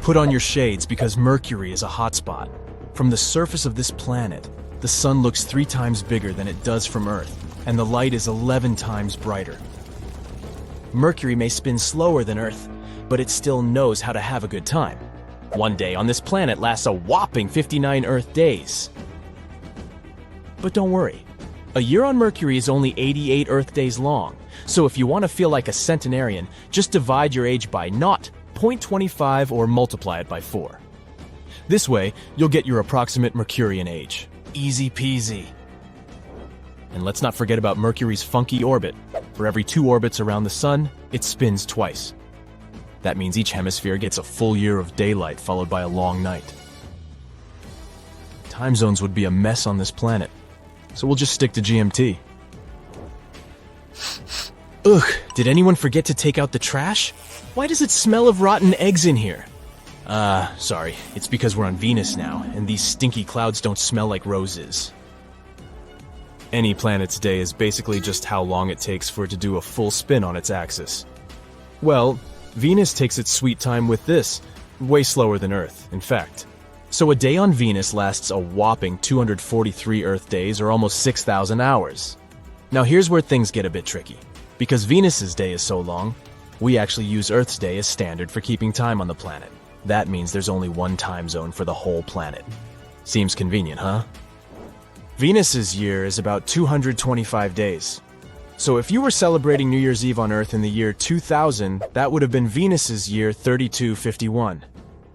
Put on your shades because Mercury is a hotspot. From the surface of this planet, the sun looks 3 times bigger than it does from Earth, and the light is 11 times brighter. Mercury may spin slower than Earth, but it still knows how to have a good time. One day on this planet lasts a whopping 59 Earth days. But don't worry, a year on Mercury is only 88 Earth days long, so if you want to feel like a centenarian, just divide your age by 0.25 or multiply it by 4. This way, you'll get your approximate Mercurian age. Easy peasy. And let's not forget about Mercury's funky orbit. For every 2 orbits around the sun, it spins twice. That means each hemisphere gets a full year of daylight followed by a long night. Time zones would be a mess on this planet, so we'll just stick to GMT. Ugh, did anyone forget to take out the trash? Why does it smell of rotten eggs in here? Sorry, it's because we're on Venus now, and these stinky clouds don't smell like roses. Any planet's day is basically just how long it takes for it to do a full spin on its axis. Well, Venus takes its sweet time with this, way slower than Earth, in fact. So a day on Venus lasts a whopping 243 Earth days, or almost 6,000 hours. Now here's where things get a bit tricky. Because Venus's day is so long, we actually use Earth's day as standard for keeping time on the planet. That means there's only one time zone for the whole planet. Seems convenient, huh? Venus's year is about 225 days. So if you were celebrating New Year's Eve on Earth in the year 2000, that would have been Venus's year 3251.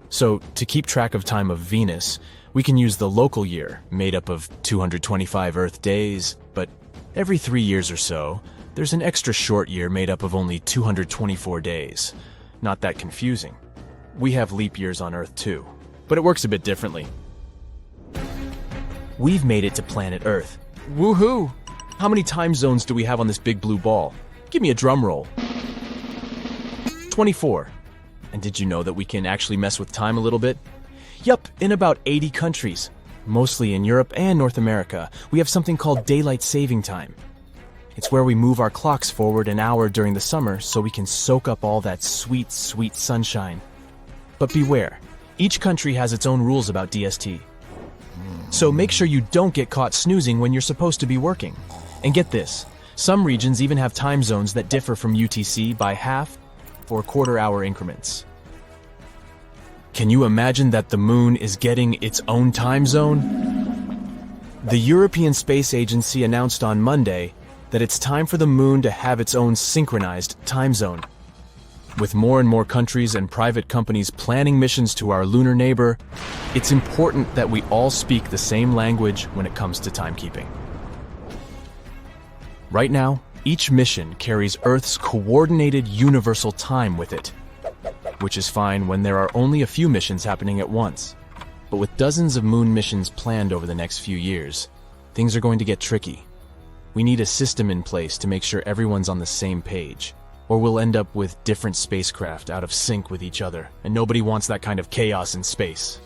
So to keep track of time of Venus, we can use the local year, made up of 225 Earth days, but every 3 years or so, there's an extra short year made up of only 224 days. Not that confusing. We have leap years on Earth too, but it works a bit differently. We've made it to planet Earth. Woohoo! How many time zones do we have on this big blue ball? Give me a drum roll. 24. And did you know that we can actually mess with time a little bit? Yup, in about 80 countries, mostly in Europe and North America, we have something called daylight saving time. It's where we move our clocks forward an hour during the summer so we can soak up all that sweet, sweet sunshine. But beware, each country has its own rules about DST. So make sure you don't get caught snoozing when you're supposed to be working. And get this, some regions even have time zones that differ from UTC by half or quarter-hour increments. Can you imagine that the moon is getting its own time zone? The European Space Agency announced on Monday that it's time for the moon to have its own synchronized time zone. With more and more countries and private companies planning missions to our lunar neighbor, it's important that we all speak the same language when it comes to timekeeping. Right now, each mission carries Earth's coordinated universal time with it, which is fine when there are only a few missions happening at once. But with dozens of moon missions planned over the next few years, things are going to get tricky. We need a system in place to make sure everyone's on the same page, or we'll end up with different spacecraft out of sync with each other, and nobody wants that kind of chaos in space.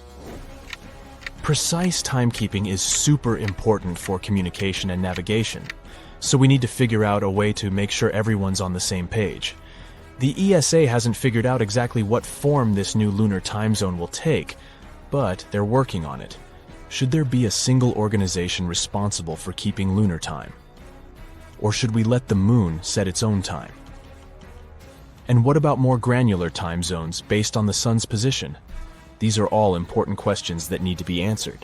Precise timekeeping is super important for communication and navigation, so we need to figure out a way to make sure everyone's on the same page. The ESA hasn't figured out exactly what form this new lunar time zone will take, but they're working on it. Should there be a single organization responsible for keeping lunar time? Or should we let the moon set its own time? And what about more granular time zones based on the sun's position? These are all important questions that need to be answered.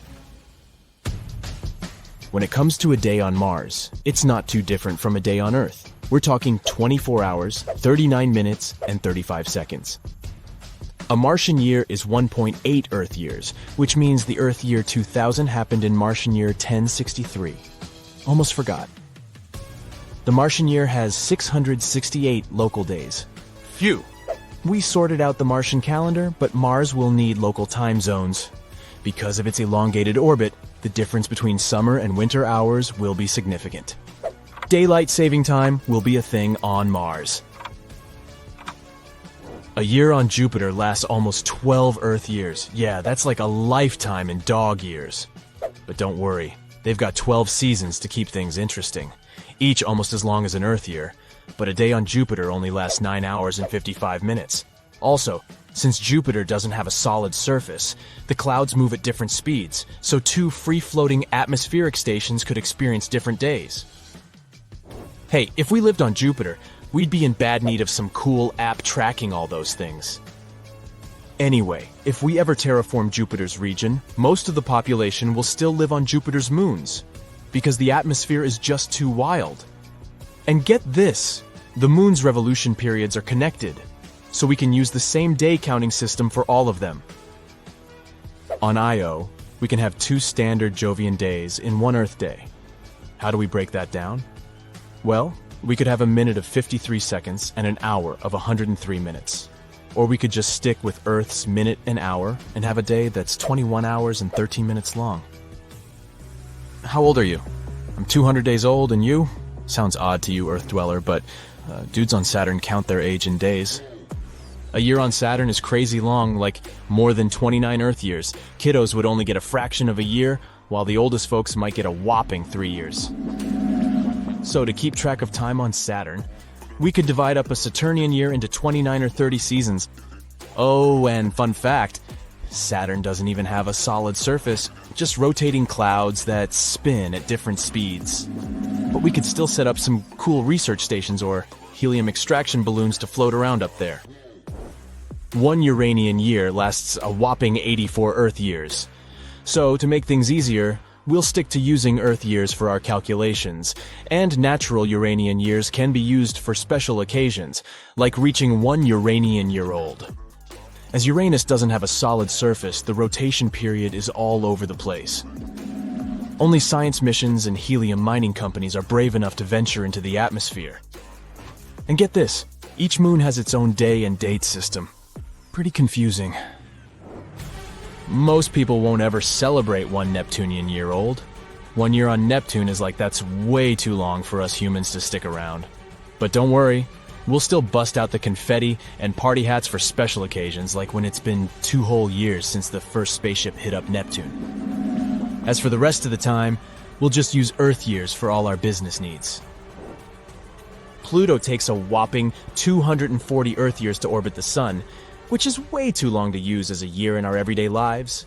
When it comes to a day on Mars, it's not too different from a day on Earth. We're talking 24 hours, 39 minutes, and 35 seconds. A Martian year is 1.8 Earth years, which means the Earth year 2000 happened in Martian year 1063. Almost forgot. The Martian year has 668 local days. Phew! We sorted out the Martian calendar, but Mars will need local time zones. Because of its elongated orbit, the difference between summer and winter hours will be significant. Daylight saving time will be a thing on Mars. A year on Jupiter lasts almost 12 Earth years. Yeah, that's like a lifetime in dog years. But don't worry, they've got 12 seasons to keep things interesting, each almost as long as an Earth year. But a day on Jupiter only lasts 9 hours and 55 minutes. Also, Since Jupiter doesn't have a solid surface, the clouds move at different speeds, so two free-floating atmospheric stations could experience different days. Hey, if we lived on Jupiter, we'd be in bad need of some cool app tracking all those things. Anyway, if we ever terraform Jupiter's region, most of the population will still live on Jupiter's moons, because the atmosphere is just too wild. And get this, the moon's revolution periods are connected, so we can use the same day counting system for all of them. On Io, we can have 2 standard Jovian days in one Earth day. How do we break that down? Well, we could have a minute of 53 seconds and an hour of 103 minutes. Or we could just stick with Earth's minute and hour and have a day that's 21 hours and 13 minutes long. How old are you? I'm 200 days old, and you? Sounds odd to you, Earth dweller, but dudes on Saturn count their age in days. A year on Saturn is crazy long, like more than 29 Earth years. Kiddos would only get a fraction of a year, while the oldest folks might get a whopping 3 years. So to keep track of time on Saturn, we could divide up a Saturnian year into 29 or 30 seasons. Oh, and fun fact, Saturn doesn't even have a solid surface, just rotating clouds that spin at different speeds. But we could still set up some cool research stations or helium extraction balloons to float around up there. One Uranian year lasts a whopping 84 Earth years. So to make things easier, we'll stick to using Earth years for our calculations, and natural Uranian years can be used for special occasions, like reaching 1 Uranian year old. As Uranus doesn't have a solid surface, the rotation period is all over the place. Only science missions and helium mining companies are brave enough to venture into the atmosphere. And get this, each moon has its own day and date system. Pretty confusing. Most people won't ever celebrate 1 Neptunian year old. 1 year on Neptune is like that's way too long for us humans to stick around. But don't worry, we'll still bust out the confetti and party hats for special occasions, like when it's been 2 whole years since the first spaceship hit up Neptune. As for the rest of the time, we'll just use Earth years for all our business needs. Pluto takes a whopping 240 Earth years to orbit the Sun, which is way too long to use as a year in our everyday lives.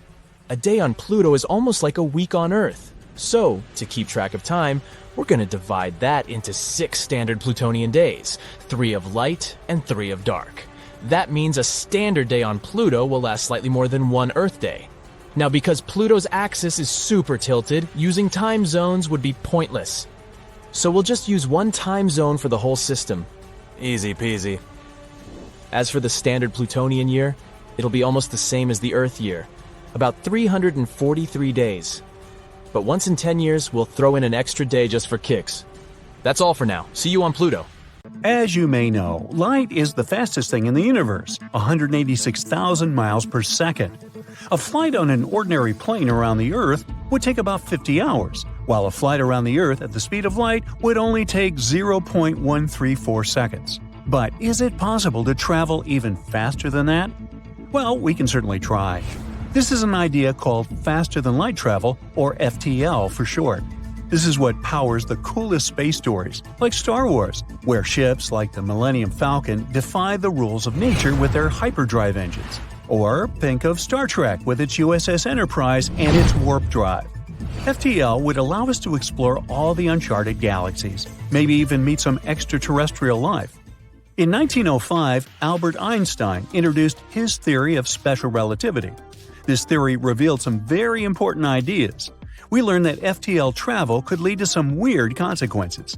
A day on Pluto is almost like a week on Earth. So, to keep track of time, we're going to divide that into 6 standard Plutonian days, 3 of light and 3 of dark. That means a standard day on Pluto will last slightly more than 1 Earth day. Now, because Pluto's axis is super tilted, using time zones would be pointless. So we'll just use 1 time zone for the whole system. Easy peasy. As for the standard Plutonian year, it'll be almost the same as the Earth year, about 343 days. But once in 10 years, we'll throw in an extra day just for kicks. That's all for now. See you on Pluto. As you may know, light is the fastest thing in the universe, 186,000 miles per second. A flight on an ordinary plane around the Earth would take about 50 hours, while a flight around the Earth at the speed of light would only take 0.134 seconds. But is it possible to travel even faster than that? Well, we can certainly try. This is an idea called faster-than-light travel, or FTL for short. This is what powers the coolest space stories, like Star Wars, where ships like the Millennium Falcon defy the rules of nature with their hyperdrive engines. Or think of Star Trek with its USS Enterprise and its warp drive. FTL would allow us to explore all the uncharted galaxies, maybe even meet some extraterrestrial life. In 1905, Albert Einstein introduced his theory of special relativity. This theory revealed some very important ideas. We learned that FTL travel could lead to some weird consequences.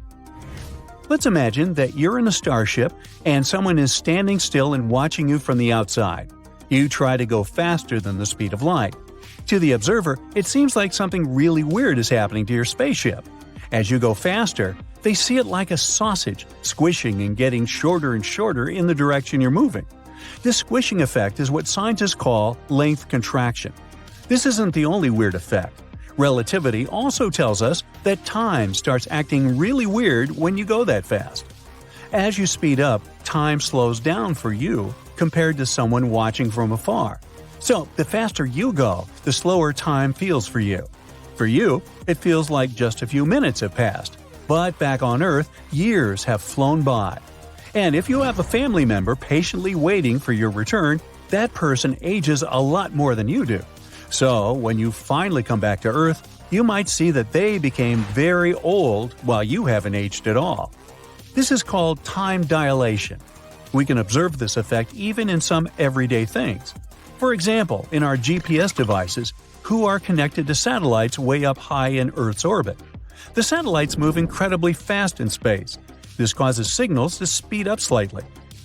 Let's imagine that you're in a starship and someone is standing still and watching you from the outside. You try to go faster than the speed of light. To the observer, it seems like something really weird is happening to your spaceship. As you go faster, they see it like a sausage, squishing and getting shorter and shorter in the direction you're moving. This squishing effect is what scientists call length contraction. This isn't the only weird effect. Relativity also tells us that time starts acting really weird when you go that fast. As you speed up, time slows down for you compared to someone watching from afar. So, the faster you go, the slower time feels for you. For you, it feels like just a few minutes have passed. But back on Earth, years have flown by. And if you have a family member patiently waiting for your return, that person ages a lot more than you do. So, when you finally come back to Earth, you might see that they became very old while you haven't aged at all. This is called time dilation. We can observe this effect even in some everyday things. For example, in our GPS devices, who are connected to satellites way up high in Earth's orbit. The satellites move incredibly fast in space. This causes signals to speed up slightly.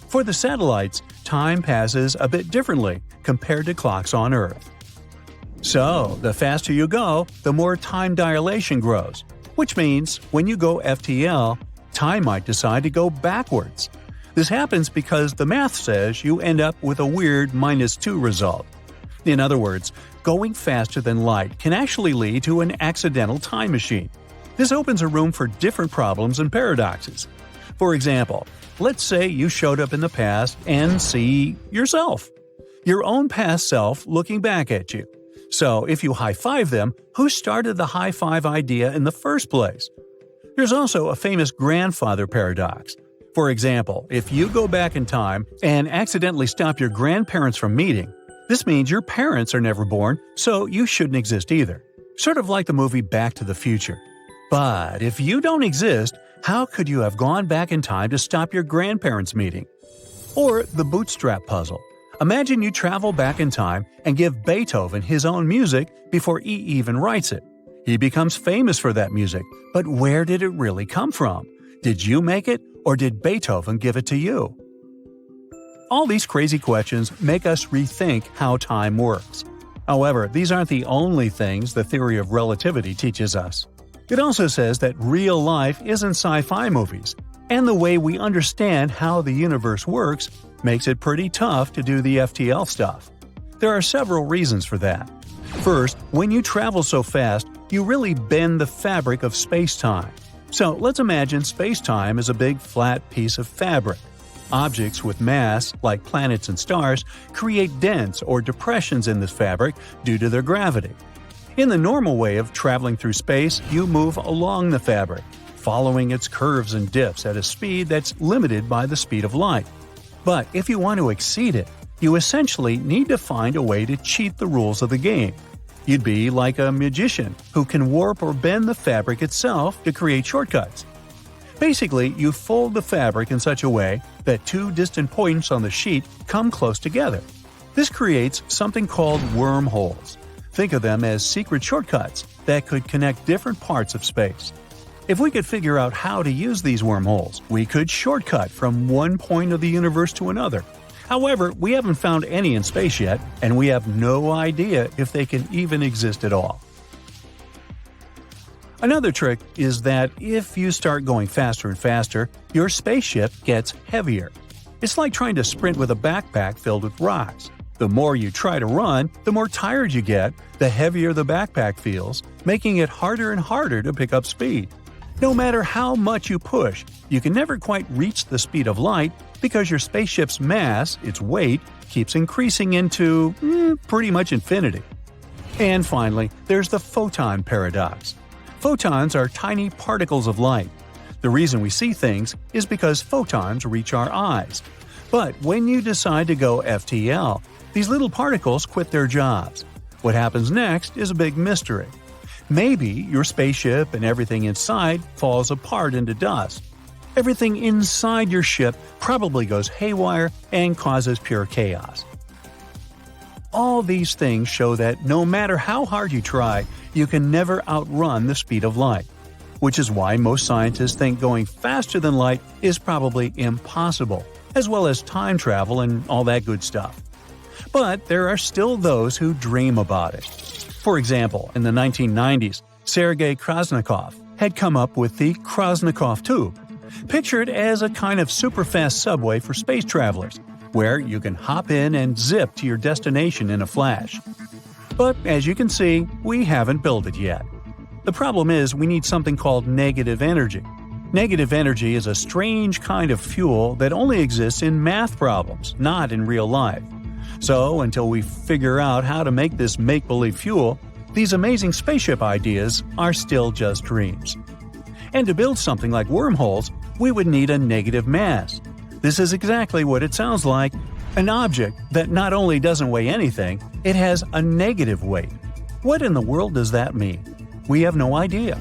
For the satellites, time passes a bit differently compared to clocks on Earth. So, the faster you go, the more time dilation grows, which means when you go FTL, time might decide to go backwards. This happens because the math says you end up with a weird -2 result. In other words, going faster than light can actually lead to an accidental time machine. This opens a room for different problems and paradoxes. For example, let's say you showed up in the past and see yourself. Your own past self looking back at you. So, if you high-five them, who started the high-five idea in the first place? There's also a famous grandfather paradox. For example, if you go back in time and accidentally stop your grandparents from meeting, this means your parents are never born, so you shouldn't exist either. Sort of like the movie Back to the Future. But if you don't exist, how could you have gone back in time to stop your grandparents meeting? Or the bootstrap puzzle. Imagine you travel back in time and give Beethoven his own music before he even writes it. He becomes famous for that music, but where did it really come from? Did you make it, or did Beethoven give it to you? All these crazy questions make us rethink how time works. However, these aren't the only things the theory of relativity teaches us. It also says that real life isn't sci-fi movies, and the way we understand how the universe works makes it pretty tough to do the FTL stuff. There are several reasons for that. First, when you travel so fast, you really bend the fabric of space-time. So let's imagine space-time is a big flat piece of fabric. Objects with mass, like planets and stars, create dents or depressions in this fabric due to their gravity. In the normal way of traveling through space, you move along the fabric, following its curves and dips at a speed that's limited by the speed of light. But if you want to exceed it, you essentially need to find a way to cheat the rules of the game. You'd be like a magician who can warp or bend the fabric itself to create shortcuts. Basically, you fold the fabric in such a way that two distant points on the sheet come close together. This creates something called wormholes. Think of them as secret shortcuts that could connect different parts of space. If we could figure out how to use these wormholes, we could shortcut from one point of the universe to another. However, we haven't found any in space yet, and we have no idea if they can even exist at all. Another trick is that if you start going faster and faster, your spaceship gets heavier. It's like trying to sprint with a backpack filled with rocks. The more you try to run, the more tired you get, the heavier the backpack feels, making it harder and harder to pick up speed. No matter how much you push, you can never quite reach the speed of light because your spaceship's mass, its weight, keeps increasing into pretty much infinity. And finally, there's the photon paradox. Photons are tiny particles of light. The reason we see things is because photons reach our eyes. But when you decide to go FTL, these little particles quit their jobs. What happens next is a big mystery. Maybe your spaceship and everything inside falls apart into dust. Everything inside your ship probably goes haywire and causes pure chaos. All these things show that no matter how hard you try, you can never outrun the speed of light. Which is why most scientists think going faster than light is probably impossible, as well as time travel and all that good stuff. But there are still those who dream about it. For example, in the 1990s, Sergei Krasnikov had come up with the Krasnikov tube, pictured as a kind of super-fast subway for space travelers, where you can hop in and zip to your destination in a flash. But as you can see, we haven't built it yet. The problem is we need something called negative energy. Negative energy is a strange kind of fuel that only exists in math problems, not in real life. So, until we figure out how to make this make-believe fuel, these amazing spaceship ideas are still just dreams. And to build something like wormholes, we would need a negative mass. This is exactly what it sounds like. An object that not only doesn't weigh anything, it has a negative weight. What in the world does that mean? We have no idea.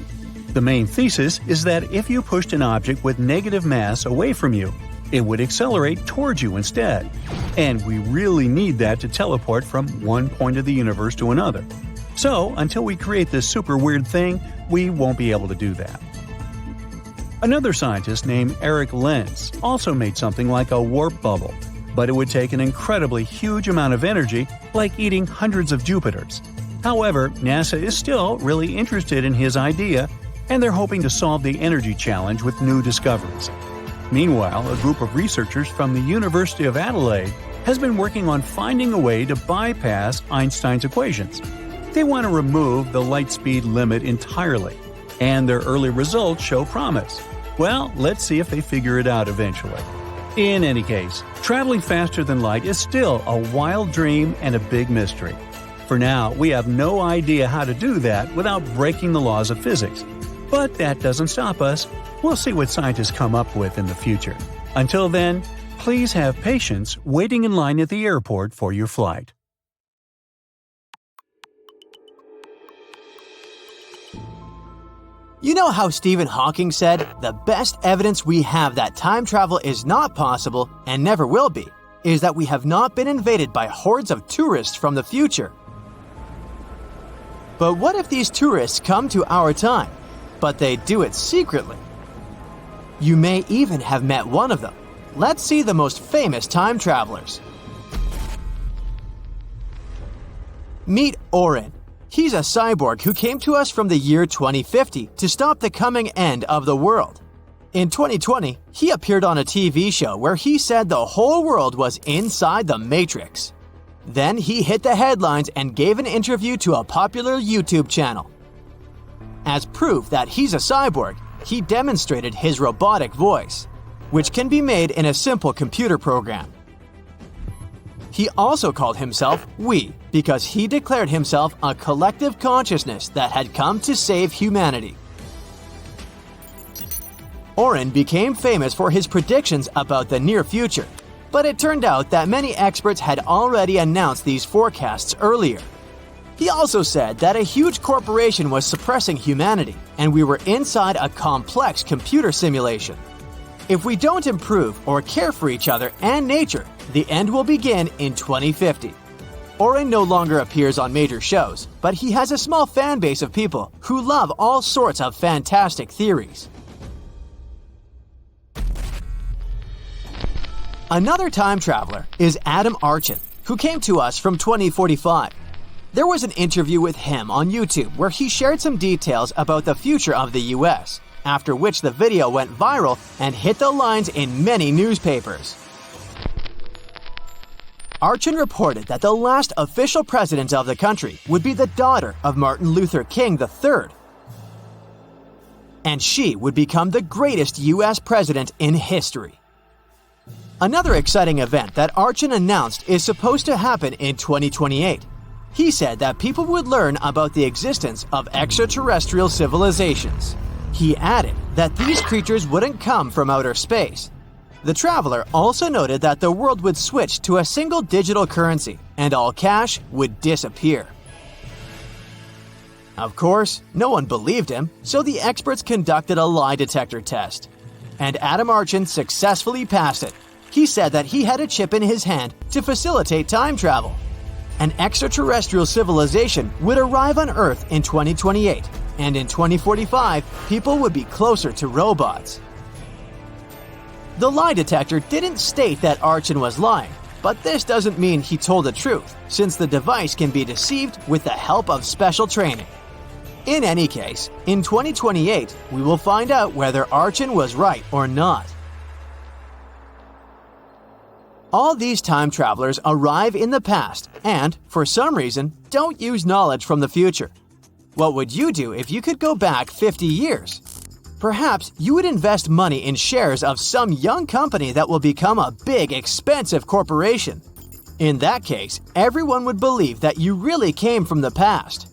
The main thesis is that if you pushed an object with negative mass away from you, it would accelerate towards you instead. And we really need that to teleport from one point of the universe to another. So, until we create this super weird thing, we won't be able to do that. Another scientist named Eric Lenz also made something like a warp bubble, but it would take an incredibly huge amount of energy, like eating hundreds of Jupiters. However, NASA is still really interested in his idea, and they're hoping to solve the energy challenge with new discoveries. Meanwhile, a group of researchers from the University of Adelaide has been working on finding a way to bypass Einstein's equations. They want to remove the light speed limit entirely, and their early results show promise. Well, let's see if they figure it out eventually. In any case, traveling faster than light is still a wild dream and a big mystery. For now, we have no idea how to do that without breaking the laws of physics. But that doesn't stop us. We'll see what scientists come up with in the future. Until then, please have patience waiting in line at the airport for your flight. You know how Stephen Hawking said, the best evidence we have that time travel is not possible, and never will be, is that we have not been invaded by hordes of tourists from the future. But what if these tourists come to our time, but they do it secretly? You may even have met one of them. Let's see the most famous time travelers. Meet Orin. He's a cyborg who came to us from the year 2050 to stop the coming end of the world. In 2020, he appeared on a TV show where he said the whole world was inside the Matrix. Then he hit the headlines and gave an interview to a popular YouTube channel. As proof that he's a cyborg, he demonstrated his robotic voice, which can be made in a simple computer program. He also called himself We because he declared himself a collective consciousness that had come to save humanity. Orin became famous for his predictions about the near future, but it turned out that many experts had already announced these forecasts earlier. He also said that a huge corporation was suppressing humanity, and we were inside a complex computer simulation. If we don't improve or care for each other and nature, the end will begin in 2050. Orin no longer appears on major shows, but he has a small fan base of people who love all sorts of fantastic theories. Another time traveler is Adam Archin, who came to us from 2045. There was an interview with him on YouTube where he shared some details about the future of the US, after which the video went viral and hit the lines in many newspapers. Archin reported that the last official president of the country would be the daughter of Martin Luther King III, and she would become the greatest US president in history. Another exciting event that Archin announced is supposed to happen in 2028. He said that people would learn about the existence of extraterrestrial civilizations. He added that these creatures wouldn't come from outer space. The traveler also noted that the world would switch to a single digital currency and all cash would disappear. Of course, no one believed him, so the experts conducted a lie detector test. And Adam Archin successfully passed it. He said that he had a chip in his hand to facilitate time travel. An extraterrestrial civilization would arrive on Earth in 2028, and in 2045, people would be closer to robots. The lie detector didn't state that Archin was lying, but this doesn't mean he told the truth, since the device can be deceived with the help of special training. In any case, in 2028, we will find out whether Archin was right or not. All these time travelers arrive in the past and, for some reason, don't use knowledge from the future. What would you do if you could go back 50 years? Perhaps you would invest money in shares of some young company that will become a big, expensive corporation. In that case, everyone would believe that you really came from the past.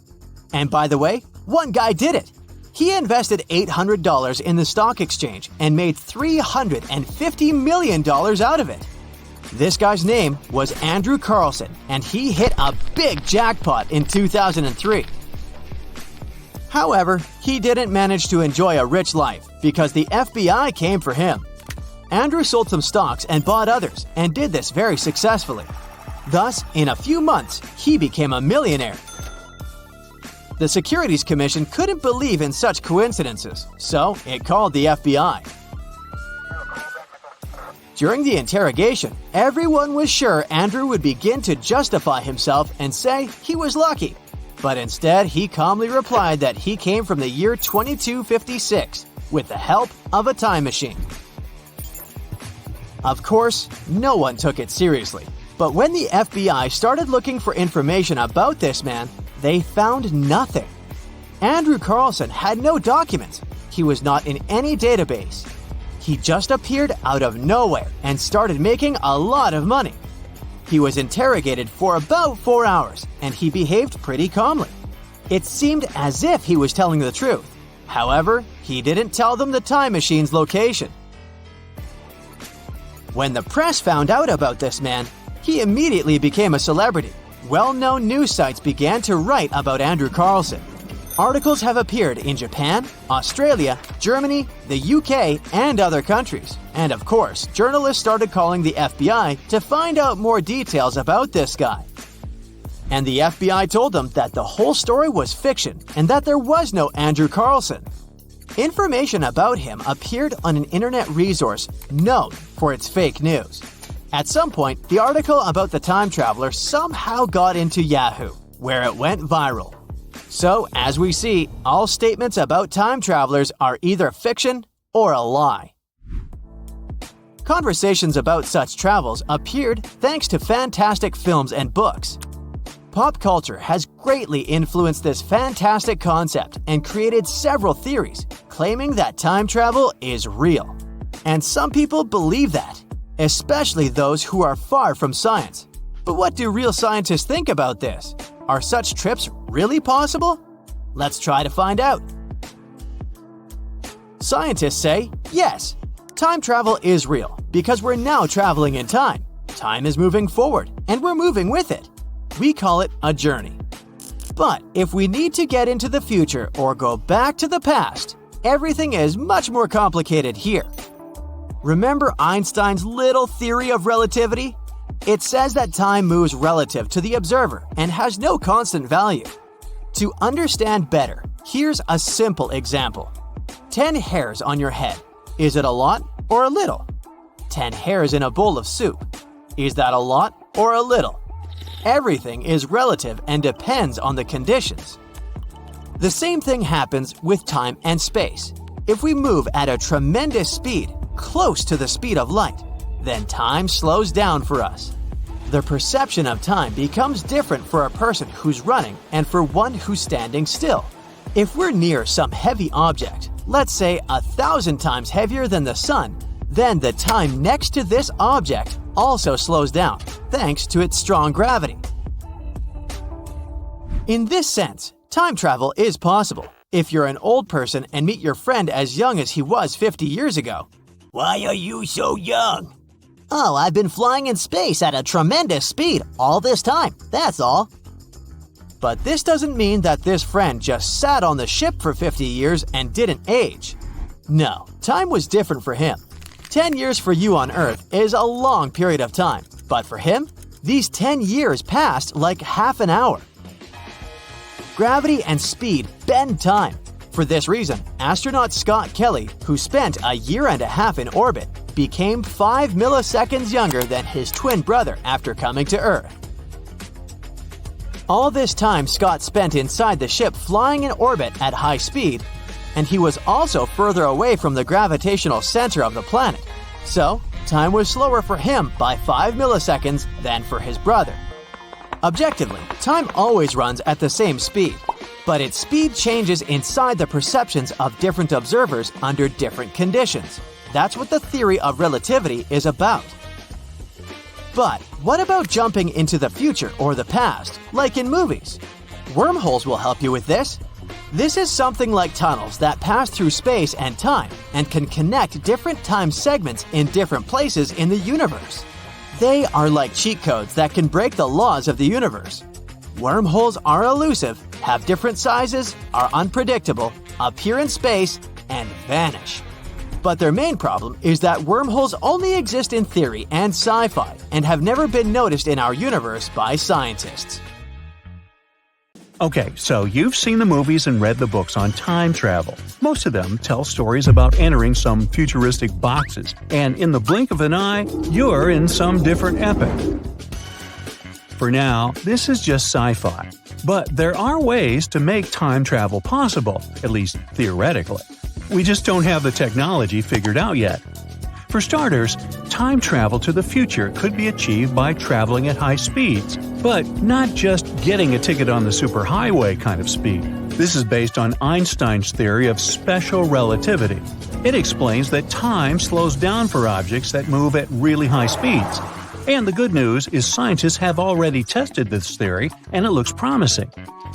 And by the way, one guy did it. He invested $800 in the stock exchange and made $350 million out of it. This guy's name was Andrew Carlson, and he hit a big jackpot in 2003. However, he didn't manage to enjoy a rich life because the FBI came for him. Andrew sold some stocks and bought others, and did this very successfully. Thus, in a few months, he became a millionaire. The Securities Commission couldn't believe in such coincidences, so it called the FBI. During the interrogation, everyone was sure Andrew would begin to justify himself and say he was lucky. But instead, he calmly replied that he came from the year 2256 with the help of a time machine. Of course, no one took it seriously. But when the FBI started looking for information about this man, they found nothing. Andrew Carlson had no documents. He was not in any database. He just appeared out of nowhere and started making a lot of money. He was interrogated for about 4 hours, and he behaved pretty calmly. It seemed as if he was telling the truth. However, he didn't tell them the time machine's location. When the press found out about this man, he immediately became a celebrity. Well-known news sites began to write about Andrew Carlson. Articles have appeared in Japan, Australia, Germany, the UK, and other countries. And of course, journalists started calling the FBI to find out more details about this guy. And the FBI told them that the whole story was fiction and that there was no Andrew Carlson. Information about him appeared on an internet resource known for its fake news. At some point, the article about the time traveler somehow got into Yahoo, where it went viral. So, as we see, all statements about time travelers are either fiction or a lie. Conversations about such travels appeared thanks to fantastic films and books. Pop culture has greatly influenced this fantastic concept and created several theories claiming that time travel is real. And some people believe that, especially those who are far from science. But what do real scientists think about this? Are such trips really possible? Let's try to find out. Scientists say, yes, time travel is real because we're now traveling in time. Time is moving forward, and we're moving with it. We call it a journey. But if we need to get into the future or go back to the past, everything is much more complicated here. Remember Einstein's little theory of relativity? It says that time moves relative to the observer and has no constant value. To understand better, here's a simple example. 10 hairs on your head. Is it a lot or a little? 10 hairs in a bowl of soup. Is that a lot or a little? Everything is relative and depends on the conditions. The same thing happens with time and space. If we move at a tremendous speed, close to the speed of light, then time slows down for us. The perception of time becomes different for a person who's running and for one who's standing still. If we're near some heavy object, let's say 1,000 times heavier than the sun, then the time next to this object also slows down, thanks to its strong gravity. In this sense, time travel is possible. If you're an old person and meet your friend as young as he was 50 years ago, "Why are you so young?" "Oh, I've been flying in space at a tremendous speed all this time, that's all." But this doesn't mean that this friend just sat on the ship for 50 years and didn't age. No, time was different for him. 10 years for you on Earth is a long period of time, but for him, these 10 years passed like half an hour. Gravity and speed bend time. For this reason, astronaut Scott Kelly, who spent a year and a half in orbit, became 5 milliseconds younger than his twin brother after coming to Earth. All this time Scott spent inside the ship flying in orbit at high speed, and he was also further away from the gravitational center of the planet. So, time was slower for him by 5 milliseconds than for his brother. Objectively, time always runs at the same speed, but its speed changes inside the perceptions of different observers under different conditions. That's what the theory of relativity is about. But what about jumping into the future or the past, like in movies? Wormholes will help you with this. This is something like tunnels that pass through space and time and can connect different time segments in different places in the universe. They are like cheat codes that can break the laws of the universe. Wormholes are elusive, have different sizes, are unpredictable, appear in space, and vanish. But their main problem is that wormholes only exist in theory and sci-fi and have never been noticed in our universe by scientists. Okay, so you've seen the movies and read the books on time travel. Most of them tell stories about entering some futuristic boxes, and in the blink of an eye, you're in some different epoch. For now, this is just sci-fi. But there are ways to make time travel possible, at least theoretically. We just don't have the technology figured out yet. For starters, time travel to the future could be achieved by traveling at high speeds, but not just getting a ticket on the superhighway kind of speed. This is based on Einstein's theory of special relativity. It explains that time slows down for objects that move at really high speeds. And the good news is scientists have already tested this theory, and it looks promising.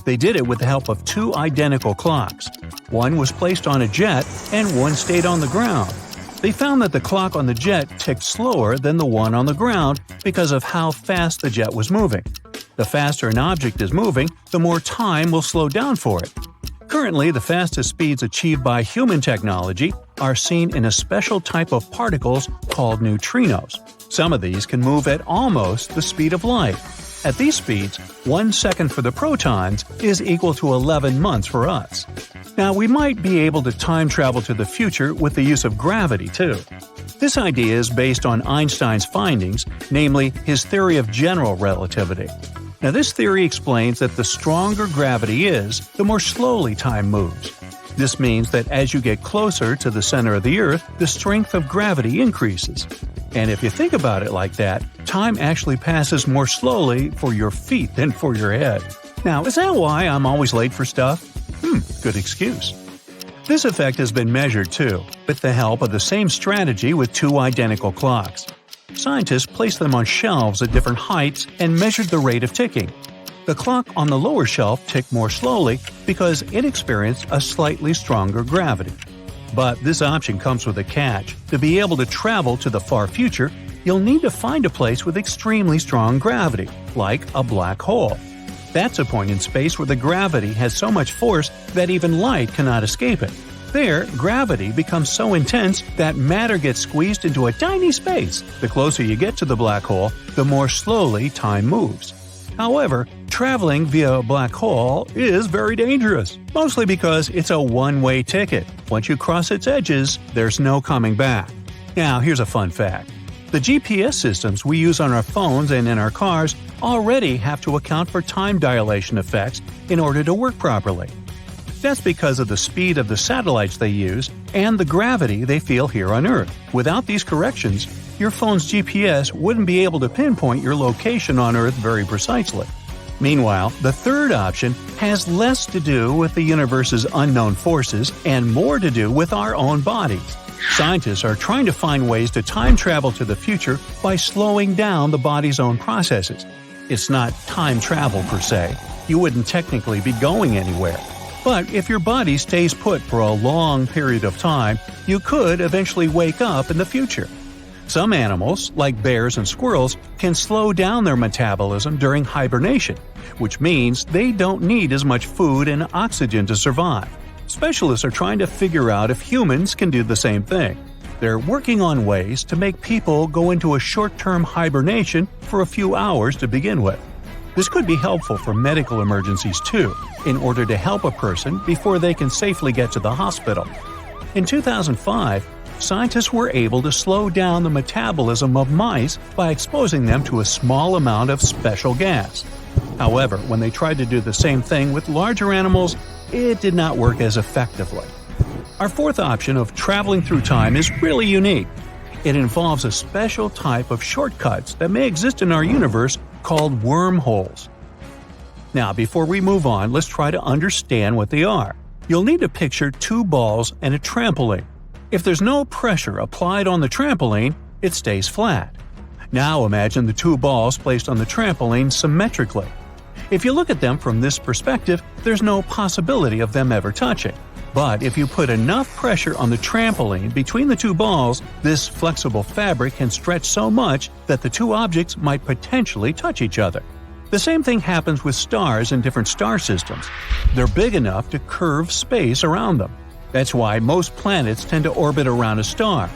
They did it with the help of two identical clocks. One was placed on a jet, and one stayed on the ground. They found that the clock on the jet ticked slower than the one on the ground because of how fast the jet was moving. The faster an object is moving, the more time will slow down for it. Currently, the fastest speeds achieved by human technology are seen in a special type of particles called neutrinos. Some of these can move at almost the speed of light. At these speeds, 1 second for the protons is equal to 11 months for us. Now, we might be able to time travel to the future with the use of gravity, too. This idea is based on Einstein's findings, namely his theory of general relativity. Now, this theory explains that the stronger gravity is, the more slowly time moves. This means that as you get closer to the center of the Earth, the strength of gravity increases. And if you think about it like that, time actually passes more slowly for your feet than for your head. Now, is that why I'm always late for stuff? Good excuse. This effect has been measured too, with the help of the same strategy with two identical clocks. Scientists placed them on shelves at different heights and measured the rate of ticking. The clock on the lower shelf ticked more slowly because it experienced a slightly stronger gravity. But this option comes with a catch. To be able to travel to the far future, you'll need to find a place with extremely strong gravity, like a black hole. That's a point in space where the gravity has so much force that even light cannot escape it. There, gravity becomes so intense that matter gets squeezed into a tiny space. The closer you get to the black hole, the more slowly time moves. However, traveling via a black hole is very dangerous, mostly because it's a one-way ticket. Once you cross its edges, there's no coming back. Now, here's a fun fact. The GPS systems we use on our phones and in our cars already have to account for time dilation effects in order to work properly. That's because of the speed of the satellites they use and the gravity they feel here on Earth. Without these corrections, your phone's GPS wouldn't be able to pinpoint your location on Earth very precisely. Meanwhile, the third option has less to do with the universe's unknown forces and more to do with our own bodies. Scientists are trying to find ways to time travel to the future by slowing down the body's own processes. It's not time travel per se. You wouldn't technically be going anywhere. But if your body stays put for a long period of time, you could eventually wake up in the future. Some animals, like bears and squirrels, can slow down their metabolism during hibernation, which means they don't need as much food and oxygen to survive. Specialists are trying to figure out if humans can do the same thing. They're working on ways to make people go into a short-term hibernation for a few hours to begin with. This could be helpful for medical emergencies too, in order to help a person before they can safely get to the hospital. In 2005, scientists were able to slow down the metabolism of mice by exposing them to a small amount of special gas. However, when they tried to do the same thing with larger animals, it did not work as effectively. Our fourth option of traveling through time is really unique. It involves a special type of shortcuts that may exist in our universe called wormholes. Now, before we move on, let's try to understand what they are. You'll need to picture two balls and a trampoline. If there's no pressure applied on the trampoline, it stays flat. Now imagine the two balls placed on the trampoline symmetrically. If you look at them from this perspective, there's no possibility of them ever touching. But if you put enough pressure on the trampoline between the two balls, this flexible fabric can stretch so much that the two objects might potentially touch each other. The same thing happens with stars in different star systems. They're big enough to curve space around them. That's why most planets tend to orbit around a star.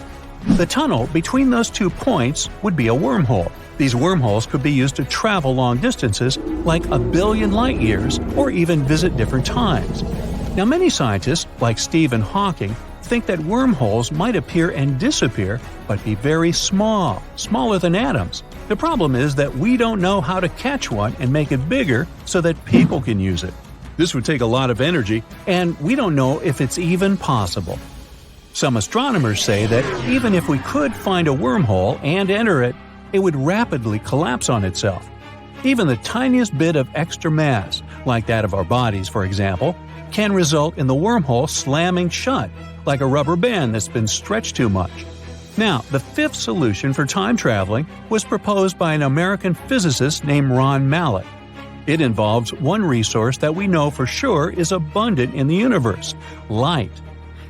The tunnel between those 2 points would be a wormhole. These wormholes could be used to travel long distances, like 1 billion light years, or even visit different times. Now, many scientists, like Stephen Hawking, think that wormholes might appear and disappear, but be very small, smaller than atoms. The problem is that we don't know how to catch one and make it bigger so that people can use it. This would take a lot of energy, and we don't know if it's even possible. Some astronomers say that even if we could find a wormhole and enter it, it would rapidly collapse on itself. Even the tiniest bit of extra mass, like that of our bodies for example, can result in the wormhole slamming shut, like a rubber band that's been stretched too much. Now, the fifth solution for time traveling was proposed by an American physicist named Ron Mallett. It involves one resource that we know for sure is abundant in the universe – light.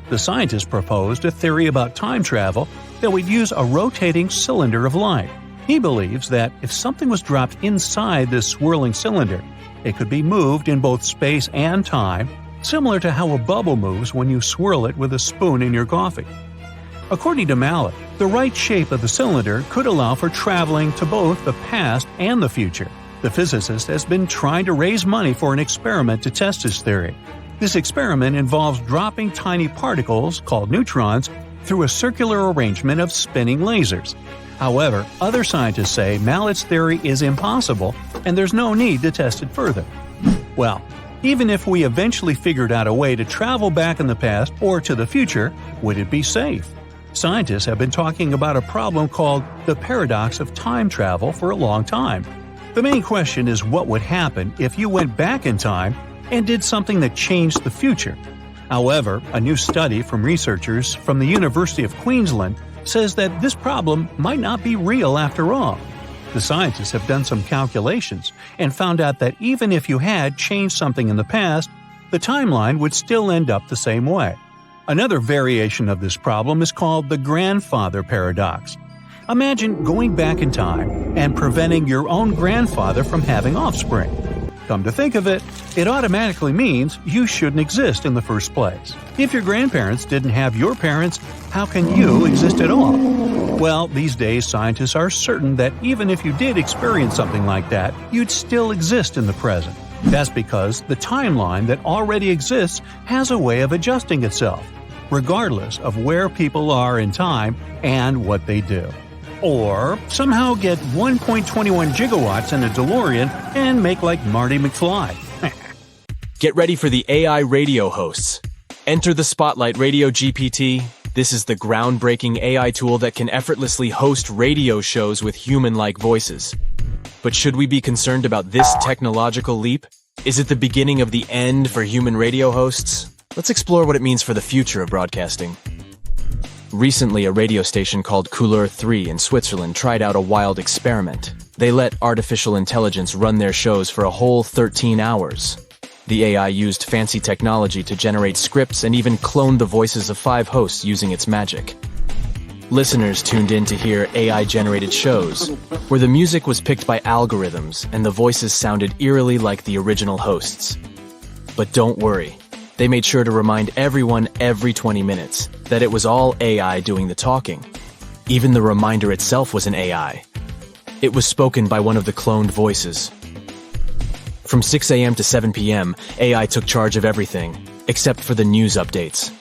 The scientist proposed a theory about time travel that would use a rotating cylinder of light. He believes that if something was dropped inside this swirling cylinder, it could be moved in both space and time, similar to how a bubble moves when you swirl it with a spoon in your coffee. According to Mallett, the right shape of the cylinder could allow for traveling to both the past and the future. The physicist has been trying to raise money for an experiment to test his theory. This experiment involves dropping tiny particles, called neutrons, through a circular arrangement of spinning lasers. However, other scientists say Mallett's theory is impossible and there's no need to test it further. Well, even if we eventually figured out a way to travel back in the past or to the future, would it be safe? Scientists have been talking about a problem called the paradox of time travel for a long time. The main question is what would happen if you went back in time and did something that changed the future. However, a new study from researchers from the University of Queensland says that this problem might not be real after all. The scientists have done some calculations and found out that even if you had changed something in the past, the timeline would still end up the same way. Another variation of this problem is called the grandfather paradox. Imagine going back in time and preventing your own grandfather from having offspring. Come to think of it, it automatically means you shouldn't exist in the first place. If your grandparents didn't have your parents, how can you exist at all? Well, these days scientists are certain that even if you did experience something like that, you'd still exist in the present. That's because the timeline that already exists has a way of adjusting itself, regardless of where people are in time and what they do. Or somehow get 1.21 gigawatts in a DeLorean and make like Marty McFly. Get ready for the AI radio hosts. Enter the spotlight Radio GPT. This is the groundbreaking AI tool that can effortlessly host radio shows with human-like voices. But should we be concerned about this technological leap? Is it the beginning of the end for human radio hosts? Let's explore what it means for the future of broadcasting. Recently, a radio station called Couleur 3 in Switzerland tried out a wild experiment. They let artificial intelligence run their shows for a whole 13 hours. The AI used fancy technology to generate scripts and even cloned the voices of 5 hosts using its magic. Listeners tuned in to hear AI-generated shows, where the music was picked by algorithms and the voices sounded eerily like the original hosts. But don't worry, they made sure to remind everyone every 20 minutes that it was all AI doing the talking. Even the reminder itself was an AI. It was spoken by one of the cloned voices. From 6 a.m. to 7 p.m., AI took charge of everything, except for the news updates.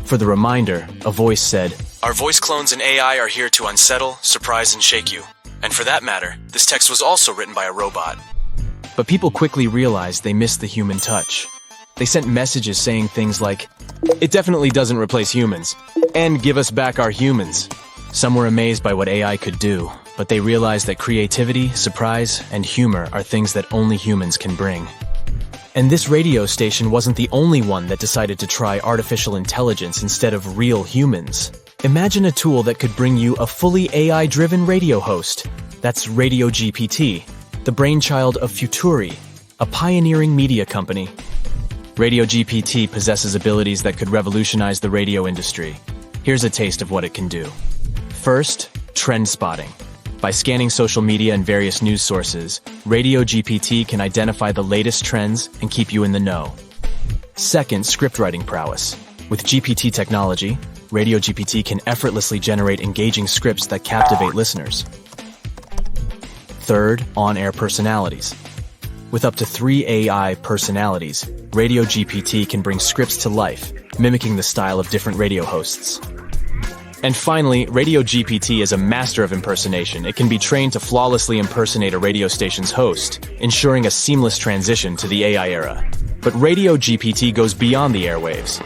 For the reminder, a voice said, "Our voice clones and AI are here to unsettle, surprise, and shake you. And for that matter, this text was also written by a robot." But people quickly realized they missed the human touch. They sent messages saying things like, "It definitely doesn't replace humans," and "Give us back our humans." Some were amazed by what AI could do, but they realized that creativity, surprise, and humor are things that only humans can bring. And this radio station wasn't the only one that decided to try artificial intelligence instead of real humans. Imagine a tool that could bring you a fully AI-driven radio host. That's Radio GPT, the brainchild of Futuri, a pioneering media company. Radio GPT possesses abilities that could revolutionize the radio industry. Here's a taste of what it can do. First, trend spotting. By scanning social media and various news sources, Radio GPT can identify the latest trends and keep you in the know. Second, script writing prowess. With GPT technology, Radio GPT can effortlessly generate engaging scripts that captivate listeners. Third, on-air personalities. With up to 3 AI personalities, Radio GPT can bring scripts to life, mimicking the style of different radio hosts. And finally, Radio GPT is a master of impersonation. It can be trained to flawlessly impersonate a radio station's host, ensuring a seamless transition to the AI era. But Radio GPT goes beyond the airwaves.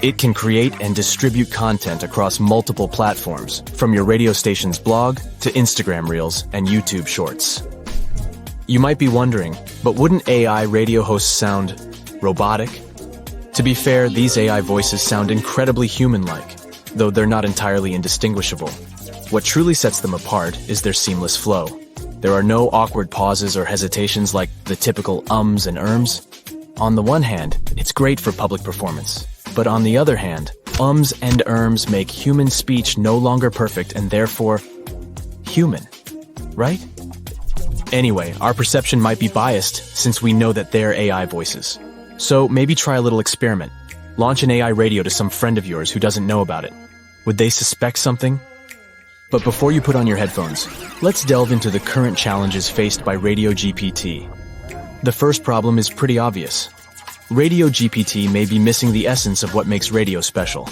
It can create and distribute content across multiple platforms, from your radio station's blog to Instagram Reels and YouTube Shorts. You might be wondering, but wouldn't AI radio hosts sound robotic? To be fair, these AI voices sound incredibly human-like, though they're not entirely indistinguishable. What truly sets them apart is their seamless flow. There are no awkward pauses or hesitations like the typical ums and erms. On the one hand, it's great for public performance. But on the other hand, ums and erms make human speech no longer perfect and therefore human, right? Anyway, our perception might be biased since we know that they're AI voices. So maybe try a little experiment. Launch an AI radio to some friend of yours who doesn't know about it. Would they suspect something? But before you put on your headphones, let's delve into the current challenges faced by Radio GPT. The first problem is pretty obvious. Radio GPT may be missing the essence of what makes radio special.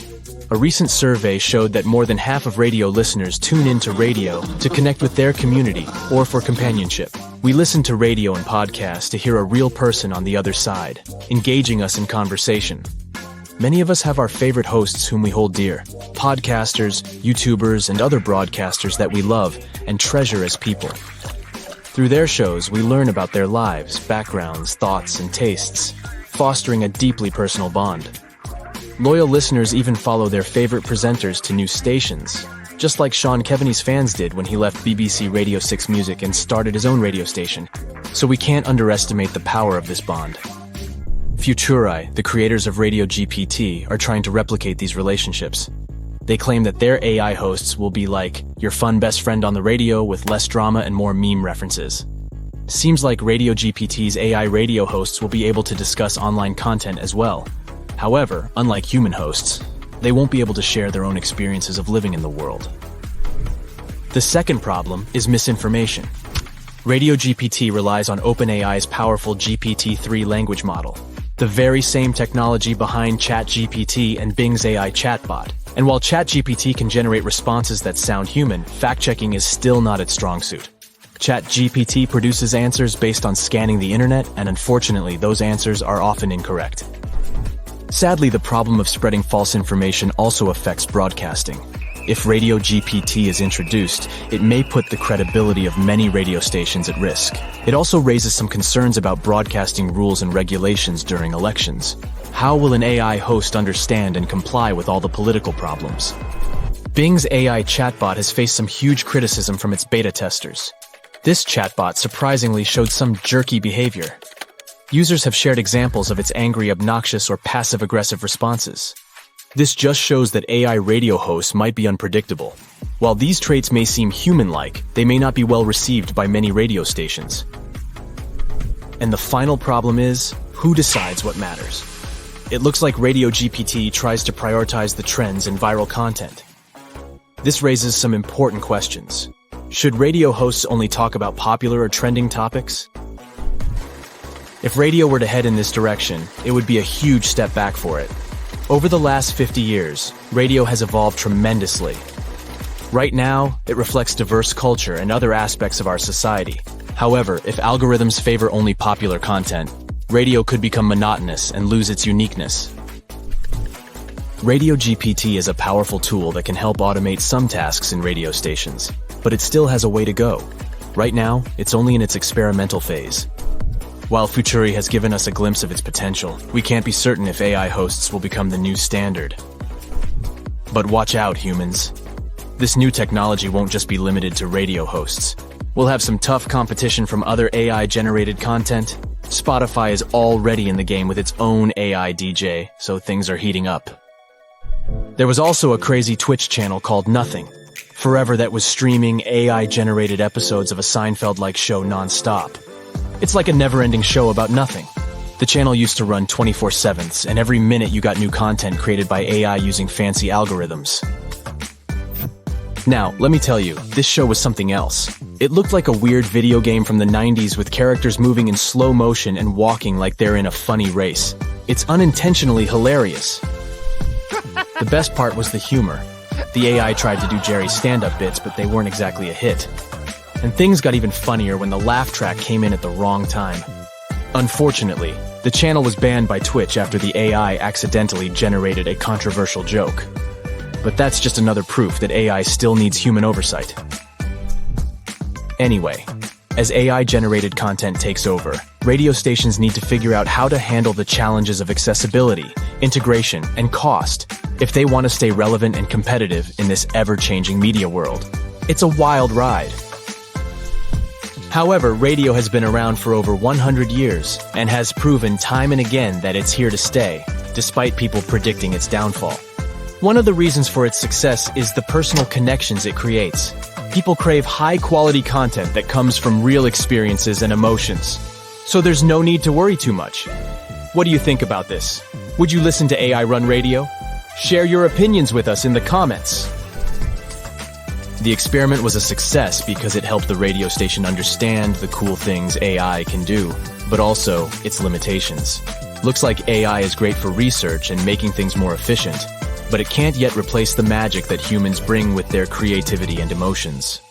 A recent survey showed that more than half of radio listeners tune into radio to connect with their community or for companionship. We listen to radio and podcasts to hear a real person on the other side, engaging us in conversation. Many of us have our favorite hosts whom we hold dear, podcasters, YouTubers, and other broadcasters that we love and treasure as people. Through their shows, we learn about their lives, backgrounds, thoughts, and tastes, fostering a deeply personal bond. Loyal listeners even follow their favorite presenters to new stations, just like Sean Keaveney's fans did when he left BBC Radio 6 Music and started his own radio station. So we can't underestimate the power of this bond. Futuri, the creators of Radio GPT, are trying to replicate these relationships. They claim that their AI hosts will be like your fun best friend on the radio with less drama and more meme references. Seems like Radio GPT's AI radio hosts will be able to discuss online content as well. However, unlike human hosts, they won't be able to share their own experiences of living in the world. The second problem is misinformation. Radio GPT relies on OpenAI's powerful GPT-3 language model, the very same technology behind ChatGPT and Bing's AI chatbot. And while ChatGPT can generate responses that sound human, fact-checking is still not its strong suit. ChatGPT produces answers based on scanning the internet, and unfortunately, those answers are often incorrect. Sadly, the problem of spreading false information also affects broadcasting. If Radio GPT is introduced, it may put the credibility of many radio stations at risk. It also raises some concerns about broadcasting rules and regulations during elections. How will an AI host understand and comply with all the political problems? Bing's AI chatbot has faced some huge criticism from its beta testers. This chatbot surprisingly showed some jerky behavior. Users have shared examples of its angry, obnoxious, or passive-aggressive responses. This just shows that AI radio hosts might be unpredictable. While these traits may seem human-like, they may not be well received by many radio stations. And the final problem is, who decides what matters? It looks like Radio GPT tries to prioritize the trends in viral content. This raises some important questions. Should radio hosts only talk about popular or trending topics? If radio were to head in this direction, it would be a huge step back for it. Over the last 50 years, radio has evolved tremendously. Right now, it reflects diverse culture and other aspects of our society. However, if algorithms favor only popular content, radio could become monotonous and lose its uniqueness. Radio GPT is a powerful tool that can help automate some tasks in radio stations, but it still has a way to go. Right now, it's only in its experimental phase. While Futuri has given us a glimpse of its potential, we can't be certain if AI hosts will become the new standard. But watch out, humans. This new technology won't just be limited to radio hosts. We'll have some tough competition from other AI-generated content, Spotify is already in the game with its own AI DJ, so things are heating up. There was also a crazy Twitch channel called Nothing, forever, that was streaming AI-generated episodes of a Seinfeld-like show non-stop. It's like a never-ending show about nothing. The channel used to run 24/7, and every minute you got new content created by AI using fancy algorithms. Now, let me tell you, this show was something else. It looked like a weird video game from the 90s with characters moving in slow motion and walking like they're in a funny race. It's unintentionally hilarious. The best part was the humor. The AI tried to do Jerry's stand-up bits, but they weren't exactly a hit. And things got even funnier when the laugh track came in at the wrong time. Unfortunately, the channel was banned by Twitch after the AI accidentally generated a controversial joke. But that's just another proof that AI still needs human oversight. Anyway, as AI-generated content takes over, radio stations need to figure out how to handle the challenges of accessibility, integration, and cost if they want to stay relevant and competitive in this ever-changing media world. It's a wild ride. However, radio has been around for over 100 years and has proven time and again that it's here to stay, despite people predicting its downfall. One of the reasons for its success is the personal connections it creates. People crave high-quality content that comes from real experiences and emotions. So there's no need to worry too much. What do you think about this? Would you listen to AI-run radio? Share your opinions with us in the comments. The experiment was a success because it helped the radio station understand the cool things AI can do, but also its limitations. Looks like AI is great for research and making things more efficient, but it can't yet replace the magic that humans bring with their creativity and emotions.